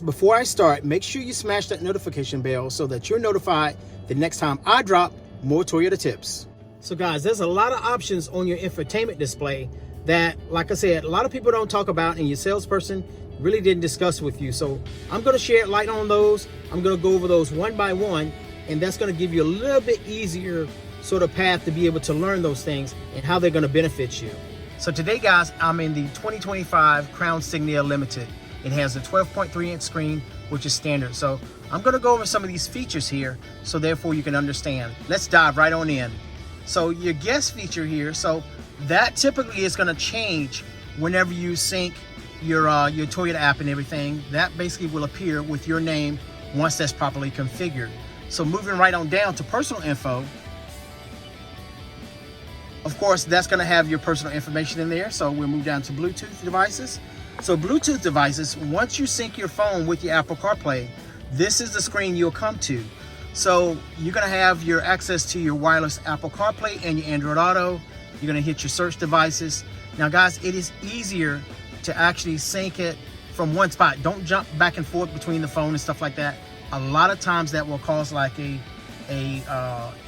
Before I start, make sure you smash that notification bell so that you're notified the next time I drop more Toyota tips. So guys, there's a lot of options on your infotainment display that, like I said, a lot of people don't talk about and your salesperson really didn't discuss with you. So I'm going to shed light on those. I'm going to go over those one by one, and that's going to give you a little bit easier sort of path to be able to learn those things and how they're going to benefit you. So today, guys, I'm in the 2025 Crown Signia Limited. It has a 12.3-inch screen, which is standard. So I'm going to go over some of these features here, so therefore you can understand. Let's dive right on in. So your guest feature here, so that typically is going to change whenever you sync your Toyota app and everything. That basically will appear with your name once that's properly configured. So moving right on down to personal info, of course, that's going to have your personal information in there. So we'll move down to Bluetooth devices. So Bluetooth devices, once you sync your phone with your Apple CarPlay, this is the screen you'll come to. So you're going to have your access to your wireless Apple CarPlay and your Android Auto. You're going to hit your search devices. Now guys, it is easier to actually sync it from one spot. Don't jump back and forth between the phone and stuff like that. A lot of times that will cause like a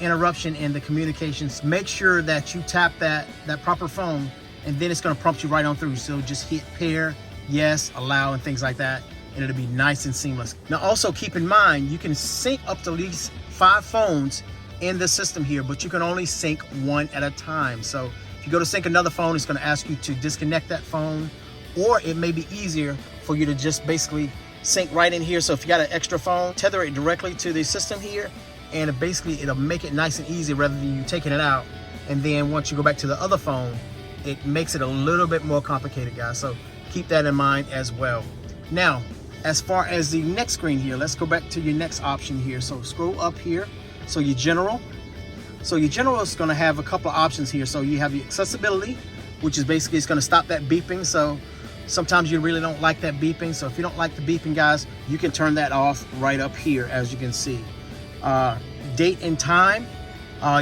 interruption in the communications. Make sure that you tap that proper phone, and then it's going to prompt you right on through. So just hit pair, yes, allow, and things like that, and it'll be nice and seamless. Now also keep in mind, you can sync up to at least 5 phones in the system here, but you can only sync one at a time. So if you go to sync another phone, it's going to ask you to disconnect that phone, or it may be easier for you to just basically sync right in here. So if you got an extra phone, tether it directly to the system here, and it'll make it nice and easy rather than you taking it out. And then once you go back to the other phone, it makes it a little bit more complicated, guys. So keep that in mind as well. Now, as far as the next screen here, let's go back to your next option here. So scroll up here. So your general. So your general is going to have a couple of options here. So you have your accessibility, which is basically it's going to stop that beeping. So sometimes you really don't like that beeping. So if you don't like the beeping, guys, you can turn that off right up here, as you can see. Date and time,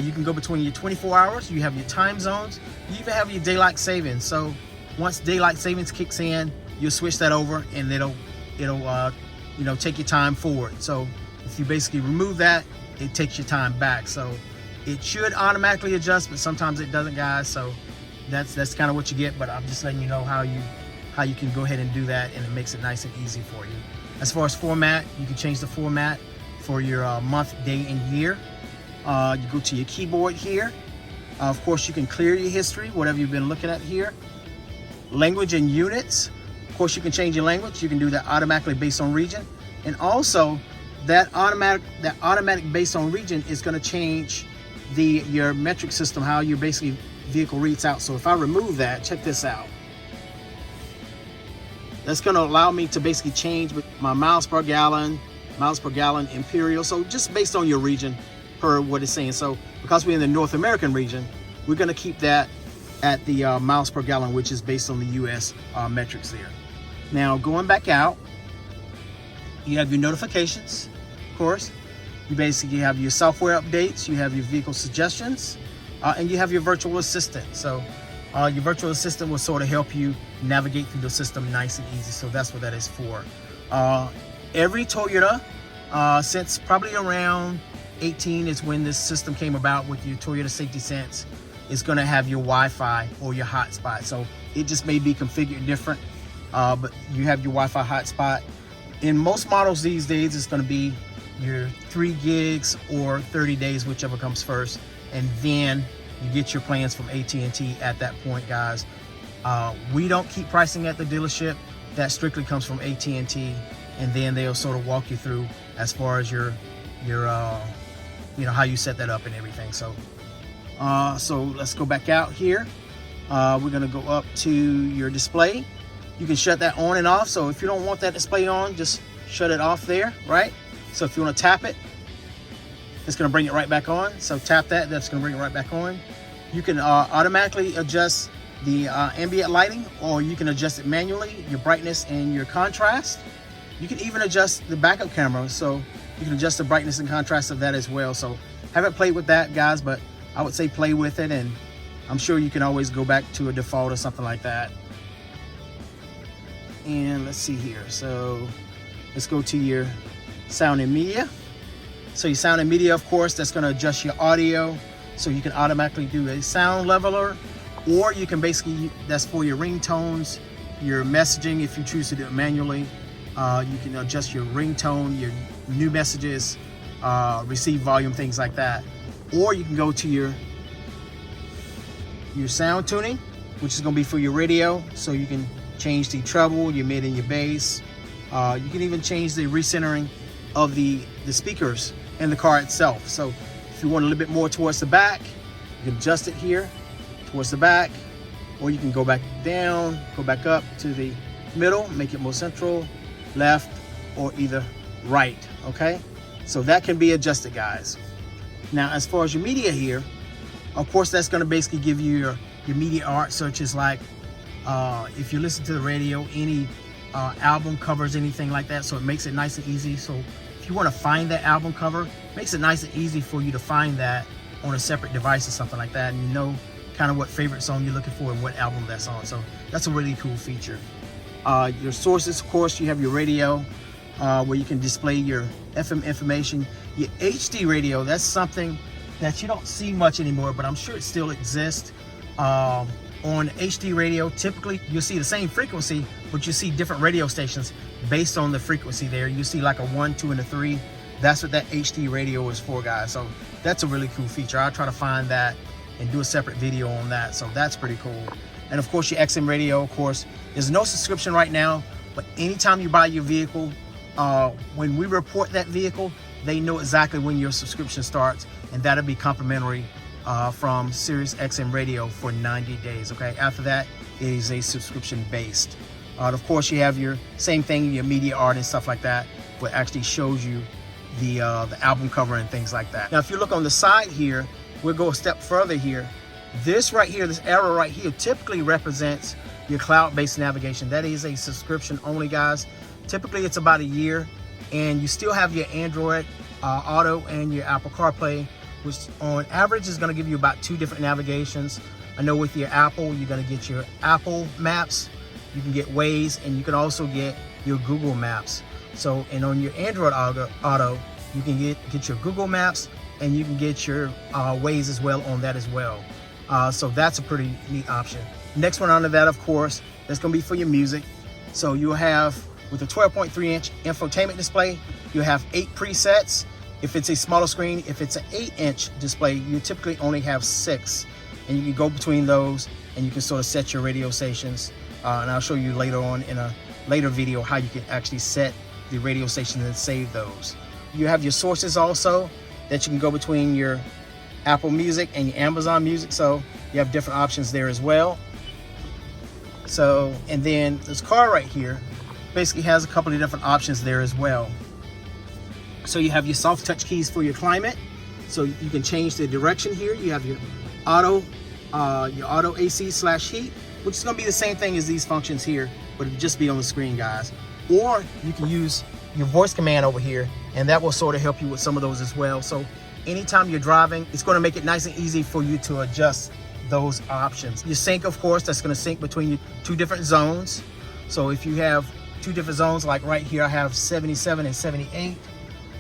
you can go between your 24 hours. You have your time zones. You even have your daylight savings. So once daylight savings kicks in, you'll switch that over, and it'll take your time forward. So if you basically remove that, it takes your time back. So it should automatically adjust, but sometimes it doesn't, guys. So that's kind of what you get. But I'm just letting you know how you can go ahead and do that, and it makes it nice and easy for you. As far as format, you can change the format for your month, day, and year. You go to your keyboard here. Of course, you can clear your history, whatever you've been looking at here. Language and units. Of course, you can change your language. You can do that automatically based on region. And also, that automatic based on region is going to change your metric system, how your basically vehicle reads out. So if I remove that, check this out. That's going to allow me to basically change my miles per gallon imperial. So just based on your region per what it's saying. So because we're in the North American region, we're going to keep that at the miles per gallon, which is based on the US metrics there. Now going back out, you have your notifications, of course. You basically have your software updates, you have your vehicle suggestions, and you have your virtual assistant. So your virtual assistant will sort of help you navigate through the system nice and easy. So that's what that is for. Every Toyota, since probably around 18 is when this system came about with your Toyota Safety Sense, is going to have your Wi-Fi or your hotspot. So it just may be configured different, but you have your Wi-Fi hotspot. In most models these days, it's going to be your 3 gigs or 30 days, whichever comes first. And then you get your plans from AT&T at that point, guys. We don't keep pricing at the dealership. That strictly comes from AT&T. And then they'll sort of walk you through as far as your how you set that up and everything. So let's go back out here. We're gonna go up to your display. You can shut that on and off. So if you don't want that display on, just shut it off there, right? So if you want to tap it, it's gonna bring it right back on. So tap that, that's gonna bring it right back on. You can automatically adjust the ambient lighting, or you can adjust it manually, your brightness and your contrast. You can even adjust the backup camera, so you can adjust the brightness and contrast of that as well. So haven't played with that, guys, but I would say play with it, and I'm sure you can always go back to a default or something like that. And let's see here. So let's go to your sound and media. So your sound and media, of course, that's going to adjust your audio. So you can automatically do a sound leveler, or you can basically, that's for your ringtones, your messaging, if you choose to do it manually. You can adjust your ringtone, your new messages, receive volume, things like that. Or you can go to your sound tuning, which is going to be for your radio. So you can change the treble, your mid and your bass. You can even change the recentering of the speakers in the car itself. So if you want a little bit more towards the back, you can adjust it here towards the back, or you can go back down, go back up to the middle, make it more central, left, or either right. Okay, so that can be adjusted, guys. Now, as far as your media here, of course, that's going to basically give you your media art searches, like if you listen to the radio, any album covers, anything like that. So it makes it nice and easy. So if you want to find that album cover, it makes it nice and easy for you to find that on a separate device or something like that, and you know kind of what favorite song you're looking for and what album that's on. So that's a really cool feature. Your sources, of course, you have your radio where you can display your FM information. Your HD radio, that's something that you don't see much anymore, but I'm sure it still exists. On HD radio, typically you'll see the same frequency, but you see different radio stations based on the frequency there. You see like a 1, 2, and a 3. That's what that HD radio is for, guys. So that's a really cool feature. I'll try to find that and do a separate video on that. So that's pretty cool. And of course, your XM radio, of course, there's no subscription right now, but anytime you buy your vehicle, when we report that vehicle, they know exactly when your subscription starts, and that'll be complimentary from Sirius XM radio for 90 days. Okay, after that, it is a subscription based. Of course, you have your same thing, your media art and stuff like that, what actually shows you the album cover and things like that. Now, if you look on the side here, we'll go a step further here. This right here, this arrow right here, typically represents your cloud-based navigation. That is a subscription only, guys. Typically, it's about a year, and you still have your Android Auto and your Apple CarPlay, which on average is going to give you about 2 different navigations. I know with your Apple, you're going to get your Apple Maps, you can get Waze, and you can also get your Google Maps. So, and on your Android Auto, you can get your Google Maps, and you can get your Waze as well on that as well. So that's a pretty neat option. Next one under that, of course, that's going to be for your music. So you'll have, with a 12.3-inch infotainment display, you'll have 8 presets. If it's a smaller screen, if it's an 8-inch display, you typically only have 6. And you can go between those, and you can sort of set your radio stations. And I'll show you later on in a later video how you can actually set the radio stations and save those. You have your sources also that you can go between your Apple Music and your Amazon Music. So you have different options there as well. So, and then this car right here basically has a couple of different options there as well. So you have your soft touch keys for your climate. So you can change the direction here. You have your auto AC/heat, which is going to be the same thing as these functions here, but it'll just be on the screen, guys. Or you can use your voice command over here, and that will sort of help you with some of those as well. So anytime you're driving, it's going to make it nice and easy for you to adjust those options. Your sync, of course, that's going to sync between your 2 different zones. So if you have 2 different zones, like right here, I have 77 and 78,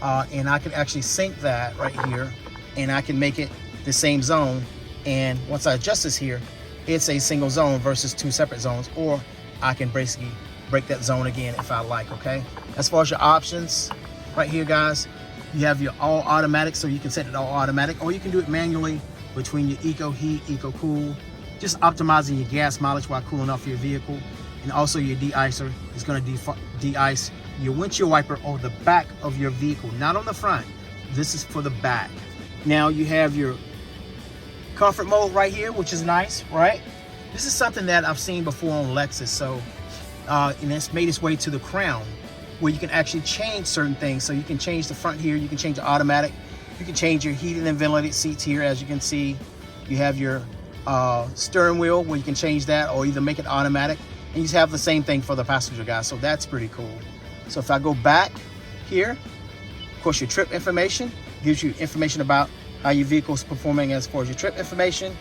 and I can actually sync that right here, and I can make it the same zone. And once I adjust this here, it's a single zone versus 2 separate zones, or I can basically break that zone again if I like. Okay, as far as your options right here, guys, you have your all automatic, so you can set it all automatic, or you can do it manually between your eco heat, eco cool, just optimizing your gas mileage while cooling off your vehicle. And also your de-icer is going to de-ice your windshield wiper on the back of your vehicle, not on the front. This is for the back. Now you have your comfort mode right here, which is nice, right? This is something that I've seen before on Lexus. So, and it's made its way to the Crown, where you can actually change certain things. So you can change the front here, you can change the automatic, you can change your heated and ventilated seats here. As you can see, you have your steering wheel where you can change that or either make it automatic. And you have the same thing for the passenger, guys. So that's pretty cool. So if I go back here, of course, your trip information gives you information about how your vehicle is performing as far as your trip information.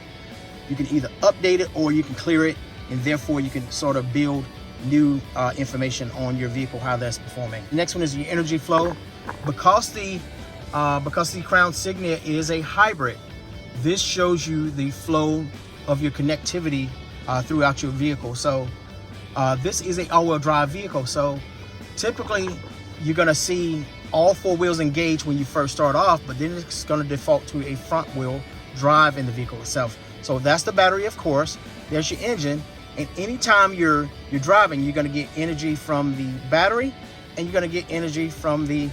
You can either update it or you can clear it, and therefore you can sort of build new information on your vehicle, how that's performing. The next one is your energy flow. Because the Crown Signia is a hybrid, this shows you the flow of your connectivity throughout your vehicle. So this is an all-wheel drive vehicle. So typically you're gonna see all four wheels engaged when you first start off, but then it's gonna default to a front wheel drive in the vehicle itself. So that's the battery, of course. There's your engine. And anytime you're driving, you're gonna get energy from the battery, and you're gonna get energy from the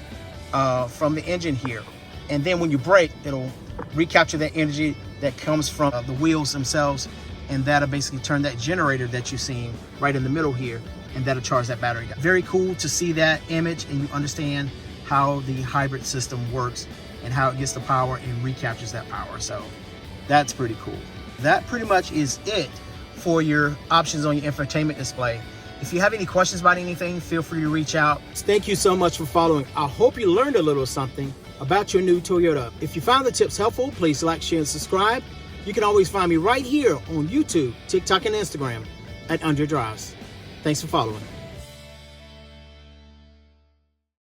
engine here. And then when you brake, it'll recapture that energy that comes from the wheels themselves, and that'll basically turn that generator that you're seeing right in the middle here, and that'll charge that battery. Very cool to see that image and you understand how the hybrid system works and how it gets the power and recaptures that power. So that's pretty cool. That pretty much is it for your options on your infotainment display. If you have any questions about anything, feel free to reach out. Thank you so much for following. I hope you learned a little something about your new Toyota. If you found the tips helpful, please like, share, and subscribe. You can always find me right here on YouTube, TikTok, and Instagram at Andre Drives. Thanks for following.